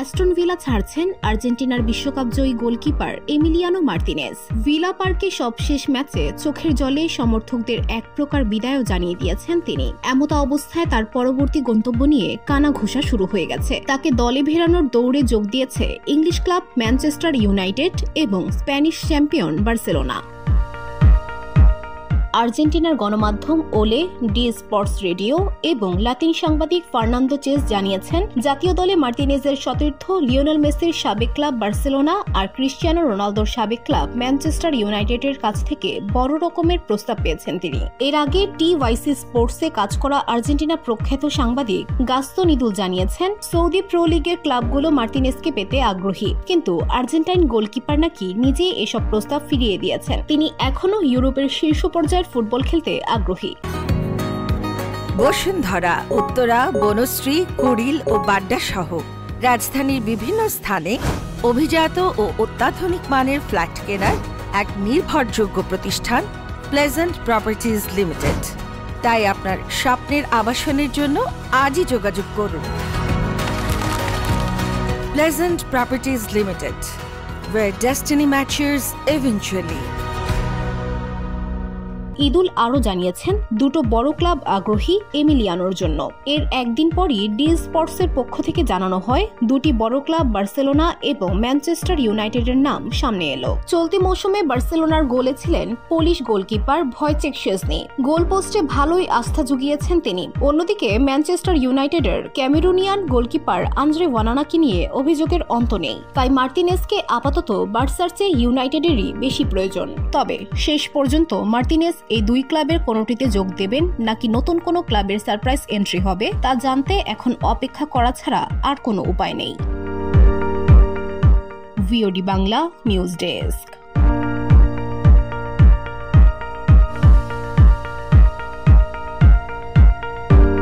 Aston villa ছাড়ছেন আর্জেন্টিনার বিশ্বকাপ জয়ী গোলকিপার এমিলিয়ানো মার্তিনেজ। ভিলা পার্কে সবশেষ ম্যাচে চোখের জলে সমর্থকদের এক প্রকার বিদায়ও জানিয়ে দিয়েছেন তিনি। এমতা অবস্থায় তার পরবর্তী গন্তব্য নিয়ে কানাঘুষা শুরু হয়ে গেছে। তাকে দলে ফেরানোর দৌড়ে যোগ দিয়েছে ইংলিশ ক্লাব ম্যানচেস্টার ইউনাইটেড এবং স্প্যানিশ চ্যাম্পিয়ন বার্সেলোনা। আর্জেন্টিনার গণমাধ্যম ওলে, ডি স্পোর্টস রেডিও এবং লাতিন সাংবাদিক ফার্নান্দো চেস জানিয়েছেন, জাতীয় দলে মার্তিনেজের সতীর্থ লিওনেল মেসির সাবেক ক্লাব বার্সেলোনা আর ক্রিস্টিয়ানো রোনালদোর সাবেক ক্লাব ম্যানচেস্টার ইউনাইটেডের কাছ থেকে বড় রকমের প্রস্তাব পেয়েছেন তিনি। এর আগে টি-ওয়াইসি স্পোর্টসে কাজ করা আর্জেন্টিনা প্রখ্যাত সাংবাদিক গাস্তন ইদুল জানিয়েছেন, সৌদি প্রো লিগের ক্লাবগুলো মার্তিনেজকে পেতে আগ্রহী, কিন্তু আর্জেন্টাইন গোলকিপার নাকি নিজেই এসব প্রস্তাব ফিরিয়ে দিয়েছেন। তিনি এখনও ইউরোপের শীর্ষ পর্যায়ে ফুটবল খেলতে আগ্রহী। বসুন্ধরা, উত্তরা, বনশ্রী, কুড়িল ও বাড্ডা সহ রাজধানীর বিভিন্ন স্থানে অভিজাত ও অত্যাধুনিক মানের ফ্ল্যাট কেনার এক নির্ভরযোগ্য প্রতিষ্ঠান প্লেজেন্ট প্রপার্টিজ লিমিটেড। তাই আপনার স্বপ্নের আবাসনের জন্য আজই যোগাযোগ করুন। Pleasant properties limited, where destiny matches eventually. Eid ul আরও জানিয়েছেন, দুটো বড় ক্লাব আগ্রহী এমিলিয়ানোর জন্য। এর একদিন পরই ডি স্পোর্টসের পক্ষ থেকে জানানো হয়, দুটি বড় ক্লাব বার্সেলোনা এবং ম্যানচেস্টার ইউনাইটেডের নাম সামনে এলো। চলতি মৌসুমে বার্সেলোনার গোলে ছিলেন পোলিশ গোলকিপার ভয়চেক শেজনি। গোল পোস্টে ভালোই আস্থা জুগিয়েছেন তিনি। অন্যদিকে ম্যানচেস্টার ইউনাইটেডের ক্যামেরুনিয়ান গোলকিপার আন্দ্রে ওয়ানানাকে নিয়ে অভিযোগের অন্ত নেই। তাই মার্তিনেজকে আপাতত বার্সার চেয়ে ইউনাইটেডেরই বেশি প্রয়োজন। তবে শেষ পর্যন্ত মার্তিনেজ এই দুই ক্লাবের কোনোটিতে যোগ দেবেন নাকি নতুন কোনো ক্লাবের সারপ্রাইজ এন্ট্রি হবে তা জানতে এখন অপেক্ষা করা ছাড়া আর কোনো উপায় নেই। VOD Bangla news desk.